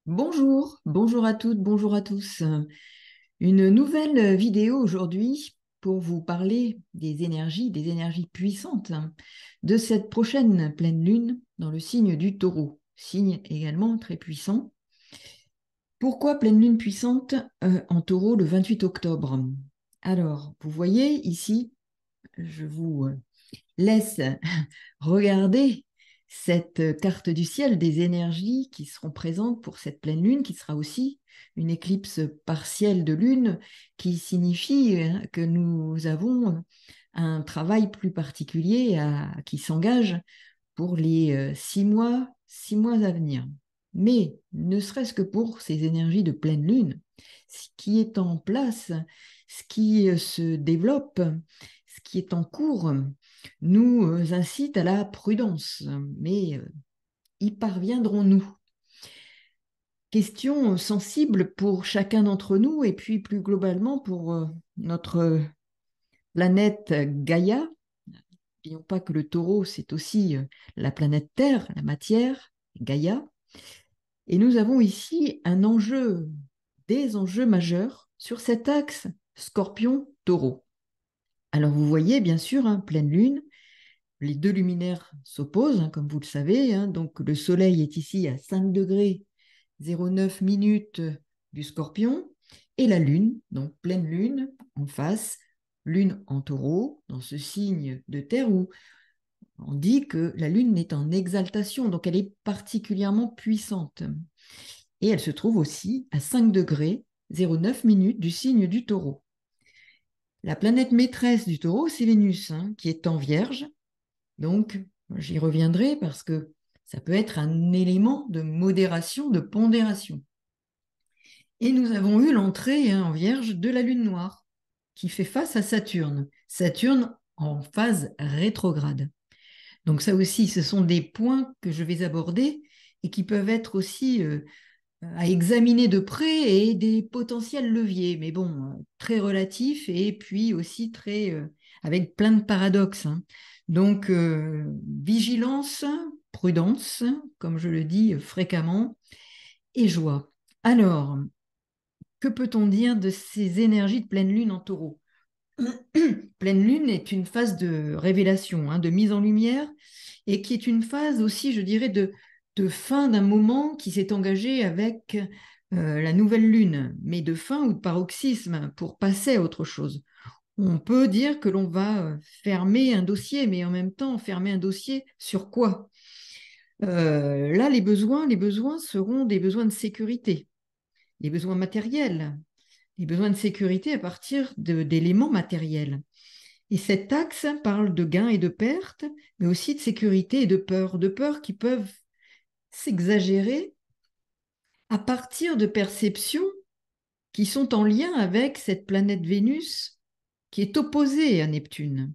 Bonjour, bonjour à toutes, bonjour à tous. Une nouvelle vidéo aujourd'hui pour vous parler des énergies puissantes de cette prochaine pleine lune dans le signe du Taureau, signe également très puissant. Pourquoi pleine lune puissante en Taureau le 28 octobre? Alors, vous voyez ici, je vous laisse regarder cette carte du ciel des énergies qui seront présentes pour cette pleine lune, qui sera aussi une éclipse partielle de lune, qui signifie que nous avons un travail plus particulier qui s'engage pour les 6 mois à venir. Mais ne serait-ce que pour ces énergies de pleine lune, ce qui est en place, ce qui se développe, ce qui est en cours, nous incite à la prudence. Mais y parviendrons-nous? Question sensible pour chacun d'entre nous et puis plus globalement pour notre planète Gaïa. N'oublions pas que le taureau, c'est aussi la planète Terre, la matière, Gaïa. Et nous avons ici des enjeux majeurs sur cet axe Scorpion-Taureau. Alors vous voyez, bien sûr, pleine lune, les deux luminaires s'opposent, comme vous le savez. Donc le Soleil est ici à 5 degrés 09 minutes du Scorpion et la Lune, donc pleine lune en face, lune en Taureau, dans ce signe de terre où on dit que la Lune est en exaltation, donc elle est particulièrement puissante. Et elle se trouve aussi à 5 degrés 09 minutes du signe du Taureau. La planète maîtresse du Taureau, c'est Vénus, qui est en Vierge. Donc, j'y reviendrai parce que ça peut être un élément de modération, de pondération. Et nous avons eu l'entrée en Vierge de la Lune noire qui fait face à Saturne. Saturne en phase rétrograde. Donc ça aussi, ce sont des points que je vais aborder et qui peuvent être aussi à examiner de près et des potentiels leviers, mais bon, très relatifs et puis aussi très avec plein de paradoxes. Donc, vigilance, prudence, comme je le dis fréquemment, et joie. Alors, que peut-on dire de ces énergies de pleine lune en taureau? Pleine lune est une phase de révélation, de mise en lumière, et qui est une phase aussi, je dirais, de fin d'un moment qui s'est engagé avec la nouvelle lune, mais de fin ou de paroxysme pour passer à autre chose. On peut dire que l'on va fermer un dossier, mais en même temps, fermer un dossier sur quoi? Là, les besoins seront des besoins de sécurité, des besoins matériels, des besoins de sécurité à partir d'éléments matériels. Et cet axe parle de gains et de pertes, mais aussi de sécurité et de peurs qui peuvent s'exagérer à partir de perceptions qui sont en lien avec cette planète Vénus qui est opposée à Neptune.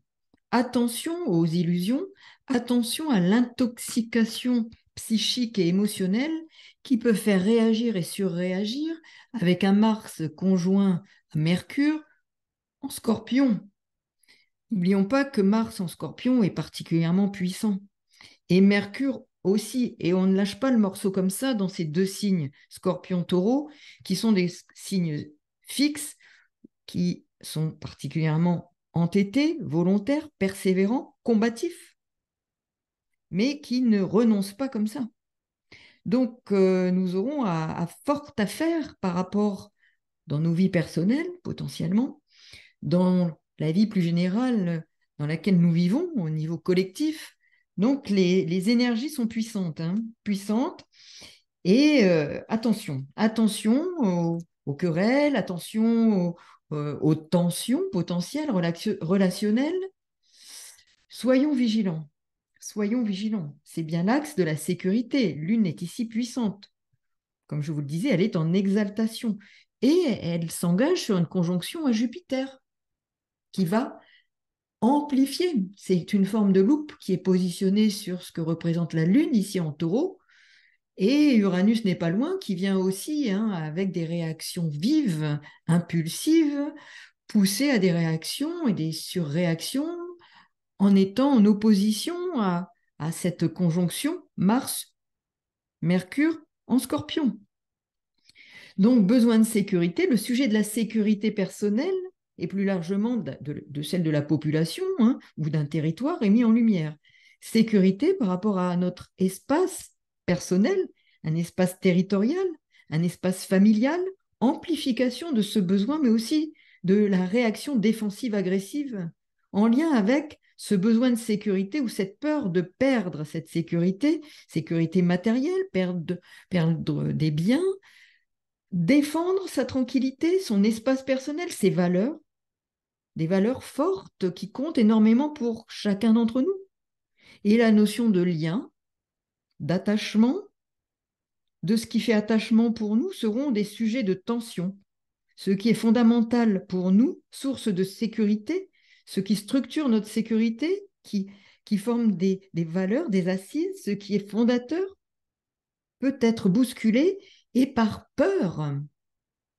Attention aux illusions, attention à l'intoxication psychique et émotionnelle qui peut faire réagir et surréagir avec un Mars conjoint à Mercure en Scorpion. N'oublions pas que Mars en Scorpion est particulièrement puissant. Et Mercure aussi. Et on ne lâche pas le morceau comme ça dans ces deux signes, Scorpion-Taureau, qui sont des signes fixes, qui sont particulièrement entêtés, volontaires, persévérants, combatifs, mais qui ne renoncent pas comme ça. Donc, nous aurons à fort à faire par rapport dans nos vies personnelles, potentiellement, dans la vie plus générale dans laquelle nous vivons au niveau collectif. Donc, les énergies sont puissantes, puissantes. Et attention aux querelles, attention aux tensions potentielles, relationnelles. Soyons vigilants, soyons vigilants. C'est bien l'axe de la sécurité. L'une est ici puissante. Comme je vous le disais, elle est en exaltation. Et elle s'engage sur une conjonction à Jupiter qui va amplifié. C'est une forme de loupe qui est positionnée sur ce que représente la Lune ici en taureau. Et Uranus n'est pas loin, qui vient aussi avec des réactions vives, impulsives, poussées à des réactions et des surréactions en étant en opposition à cette conjonction Mars-Mercure en Scorpion. Donc, besoin de sécurité, le sujet de la sécurité personnelle et plus largement de celle de la population, hein, ou d'un territoire est mis en lumière. Sécurité par rapport à notre espace personnel, un espace territorial, un espace familial, amplification de ce besoin, mais aussi de la réaction défensive agressive en lien avec ce besoin de sécurité ou cette peur de perdre cette sécurité, sécurité matérielle, perdre des biens, défendre sa tranquillité, son espace personnel, ses valeurs, des valeurs fortes qui comptent énormément pour chacun d'entre nous. Et la notion de lien, d'attachement, de ce qui fait attachement pour nous seront des sujets de tension. Ce qui est fondamental pour nous, source de sécurité, ce qui structure notre sécurité, qui forme des valeurs, des assises, ce qui est fondateur, peut être bousculé et par peur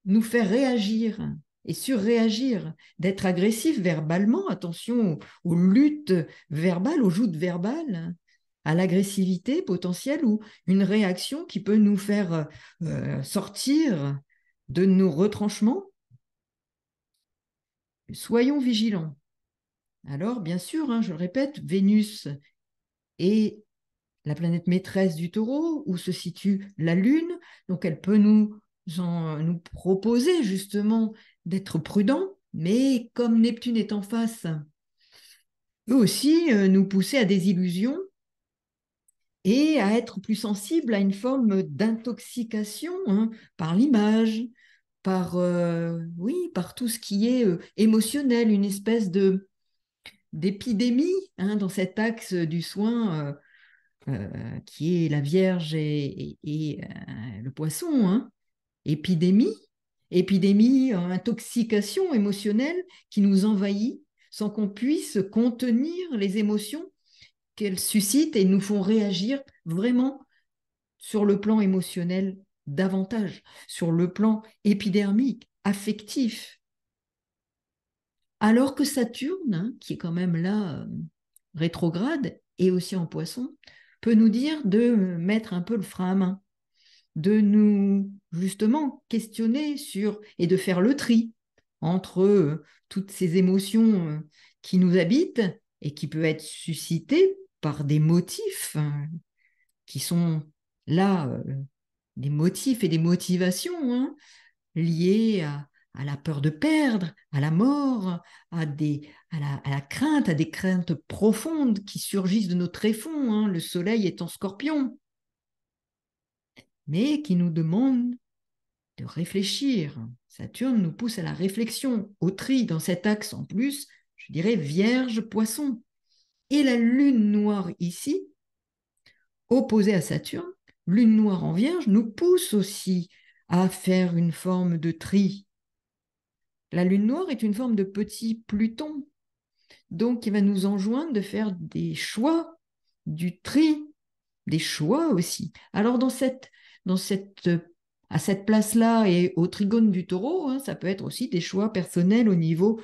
nous faire réagir et surréagir, d'être agressif verbalement, attention aux luttes verbales, aux joutes verbales, à l'agressivité potentielle ou une réaction qui peut nous faire sortir de nos retranchements. Soyons vigilants. Alors, bien sûr, hein, je le répète, Vénus est la planète maîtresse du taureau, où se situe la Lune, donc elle peut nous proposer justement d'être prudents, mais comme Neptune est en face, peut aussi nous pousser à des illusions et à être plus sensibles à une forme d'intoxication, hein, par l'image, oui, par tout ce qui est émotionnel, une espèce d'épidémie, hein, dans cet axe du soin qui est la Vierge et le Poisson, hein. Épidémie, intoxication émotionnelle qui nous envahit sans qu'on puisse contenir les émotions qu'elles suscitent et nous font réagir vraiment sur le plan émotionnel davantage, sur le plan épidermique, affectif. Alors que Saturne, hein, qui est quand même là, rétrograde, et aussi en Poisson, peut nous dire de mettre un peu le frein à main, de nous justement questionner sur et de faire le tri entre toutes ces émotions qui nous habitent et qui peuvent être suscitées par des motifs, hein, qui sont là, des motifs et des motivations, hein, liées à la peur de perdre, à la mort, à la crainte, à des craintes profondes qui surgissent de nos tréfonds, hein, le soleil est en scorpion, mais qui nous demandent de réfléchir. Saturne nous pousse à la réflexion, au tri dans cet axe en plus, je dirais Vierge-Poisson. Et la lune noire ici, opposée à Saturne, lune noire en Vierge, nous pousse aussi à faire une forme de tri. La lune noire est une forme de petit Pluton, donc il va nous enjoindre de faire des choix, du tri, des choix aussi. Alors à cette place-là et au trigone du taureau, hein, ça peut être aussi des choix personnels au niveau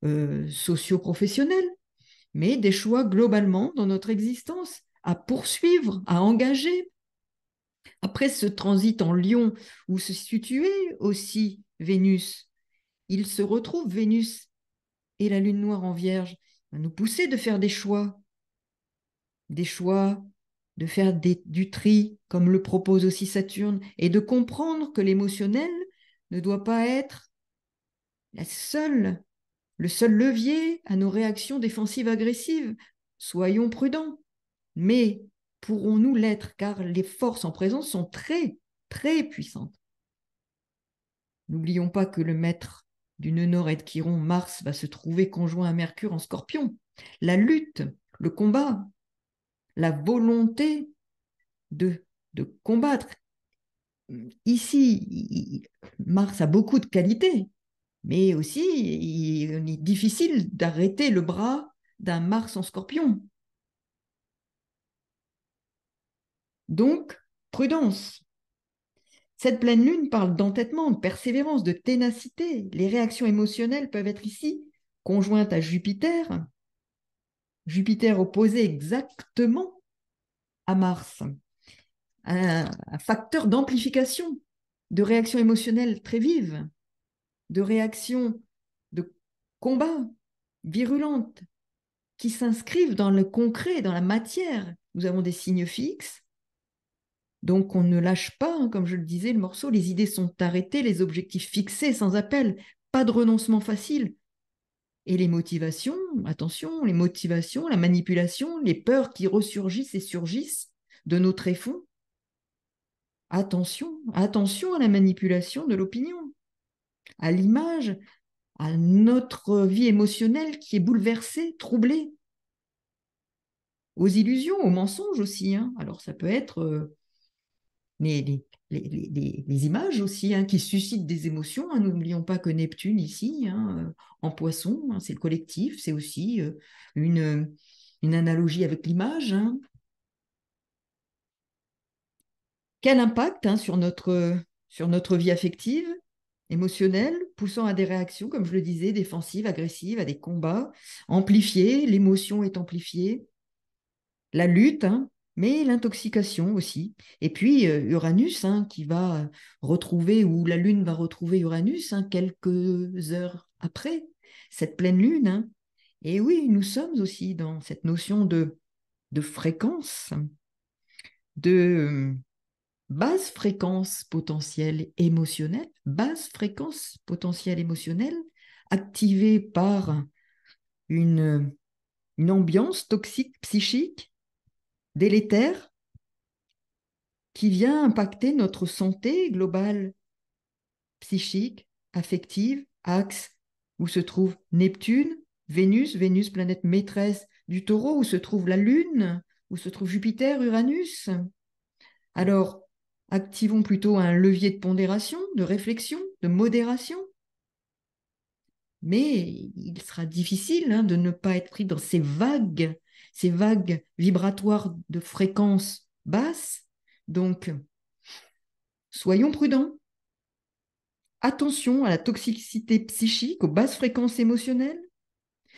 socio-professionnel, mais des choix globalement dans notre existence, à poursuivre, à engager. Après ce transit en Lion, où se situait aussi Vénus, il se retrouve Vénus et la lune noire en Vierge, va nous pousser de faire des choix, de faire du tri, comme le propose aussi Saturne, et de comprendre que l'émotionnel ne doit pas être le seul levier à nos réactions défensives agressives. Soyons prudents, mais pourrons-nous l'être, car les forces en présence sont très, très puissantes. N'oublions pas que le maître du nœud nord et de Chiron, Mars, va se trouver conjoint à Mercure en Scorpion. La lutte, le combat, la volonté de combattre. Ici, Mars a beaucoup de qualités, mais aussi il est difficile d'arrêter le bras d'un Mars en Scorpion. Donc, prudence. Cette pleine lune parle d'entêtement, de persévérance, de ténacité. Les réactions émotionnelles peuvent être ici conjointes à Jupiter, Jupiter opposé exactement à Mars, un facteur d'amplification. de réactions émotionnelles très vives, de réactions de combat virulentes qui s'inscrivent dans le concret, dans la matière. Nous avons des signes fixes, donc on ne lâche pas, hein, comme je le disais, le morceau, les idées sont arrêtées, les objectifs fixés sans appel, pas de renoncement facile. Et les motivations, attention, les motivations, la manipulation, les peurs qui ressurgissent et surgissent de nos tréfonds. Attention, attention à la manipulation de l'opinion, à l'image, à notre vie émotionnelle qui est bouleversée, troublée, aux illusions, aux mensonges aussi, hein. Alors ça peut être les images aussi, hein, qui suscitent des émotions, hein. N'oublions pas que Neptune ici, hein, en poisson, hein, c'est le collectif, c'est aussi une analogie avec l'image, hein. Quel impact, hein, sur notre vie affective, émotionnelle, poussant à des réactions, comme je le disais, défensives, agressives, à des combats amplifiés, l'émotion est amplifiée, la lutte, hein, mais l'intoxication aussi. Et puis Uranus, hein, qui va retrouver, ou la Lune va retrouver Uranus, hein, quelques heures après cette pleine Lune, hein. Et oui, nous sommes aussi dans cette notion de fréquence, de basse fréquence potentielle émotionnelle, basse fréquence potentielle émotionnelle, activée par une, une ambiance toxique psychique délétère qui vient impacter notre santé globale, psychique, affective, axe où se trouve Neptune, Vénus, Vénus planète maîtresse du Taureau, où se trouve la Lune, où se trouve Jupiter, Uranus. Alors, activons plutôt un levier de pondération, de réflexion, de modération. Mais il sera difficile, hein, de ne pas être pris dans ces vagues vibratoires de fréquences basses. Donc, soyons prudents. Attention à la toxicité psychique, aux basses fréquences émotionnelles,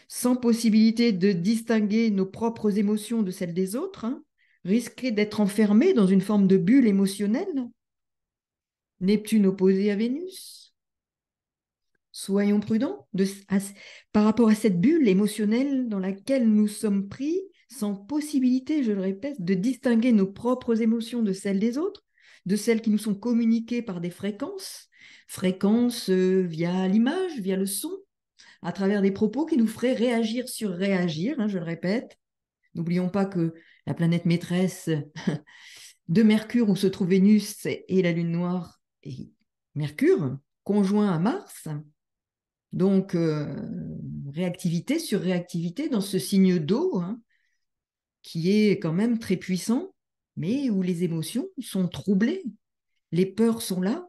sans possibilité de distinguer nos propres émotions de celles des autres, hein, risquer d'être enfermé dans une forme de bulle émotionnelle. Neptune opposé à Vénus. Soyons prudents par rapport à cette bulle émotionnelle dans laquelle nous sommes pris, sans possibilité, je le répète, de distinguer nos propres émotions de celles des autres, de celles qui nous sont communiquées par des fréquences via l'image, via le son, à travers des propos qui nous feraient réagir sur réagir, hein, je le répète. N'oublions pas que la planète maîtresse de Mercure, où se trouve Vénus, et la Lune noire, et Mercure, conjoint à Mars. Donc, réactivité sur réactivité dans ce signe d'eau, hein, qui est quand même très puissant, mais où les émotions sont troublées. Les peurs sont là,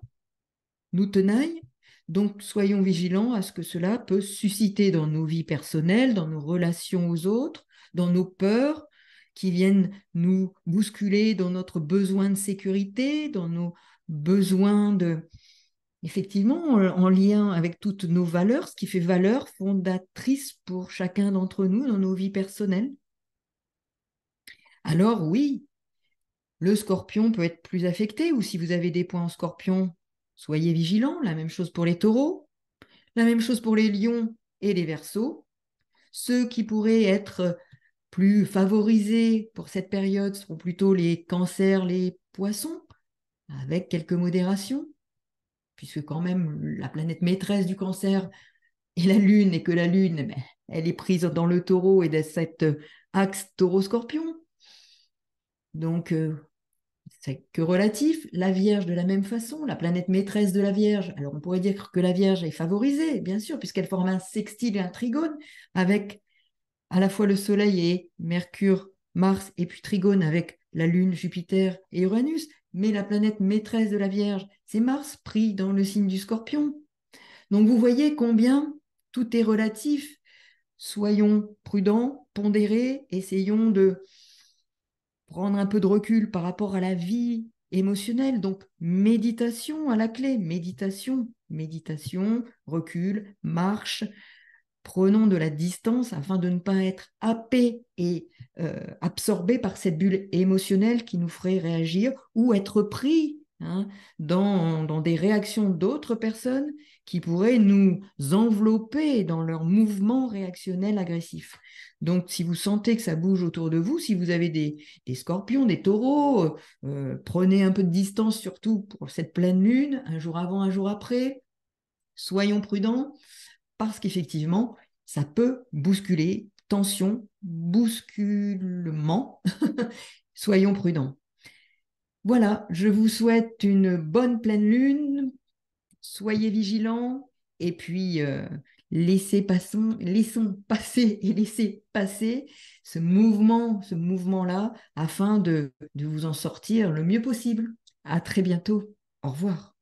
nous tenaillent. Donc, soyons vigilants à ce que cela peut susciter dans nos vies personnelles, dans nos relations aux autres, dans nos peurs qui viennent nous bousculer dans notre besoin de sécurité, dans nos besoins de, effectivement, en lien avec toutes nos valeurs, ce qui fait valeur fondatrice pour chacun d'entre nous dans nos vies personnelles. Alors oui, le scorpion peut être plus affecté, ou si vous avez des points en scorpion, soyez vigilants. La même chose pour les taureaux, la même chose pour les lions et les verseaux. Ceux qui pourraient être plus favorisés pour cette période seront plutôt les cancers, les poissons, avec quelques modérations, puisque quand même la planète maîtresse du cancer est la Lune, et que la Lune, ben, elle est prise dans le taureau et dans cet axe taureau-scorpion. Donc, c'est que relatif. La Vierge, de la même façon, la planète maîtresse de la Vierge. Alors, on pourrait dire que la Vierge est favorisée, bien sûr, puisqu'elle forme un sextile et un trigone avec à la fois le Soleil et Mercure, Mars, et puis trigone avec la Lune, Jupiter et Uranus. Mais la planète maîtresse de la Vierge, c'est Mars, pris dans le signe du Scorpion. Donc, vous voyez combien tout est relatif. Soyons prudents, pondérés, essayons de prendre un peu de recul par rapport à la vie émotionnelle. Donc, méditation à la clé, méditation, méditation, recul, marche. Prenons de la distance afin de ne pas être happé et absorbé par cette bulle émotionnelle qui nous ferait réagir ou être pris hein, dans des réactions d'autres personnes qui pourraient nous envelopper dans leur mouvement réactionnel agressif. Donc, si vous sentez que ça bouge autour de vous, si vous avez des scorpions, des taureaux, prenez un peu de distance, surtout pour cette pleine lune, un jour avant, un jour après. Soyons prudents parce qu'effectivement, ça peut bousculer. Tension, bousculement. Soyons prudents. Voilà, je vous souhaite une bonne pleine lune. Soyez vigilants et puis laissons passer et laissez passer ce mouvement-là, afin de vous en sortir le mieux possible. À très bientôt. Au revoir.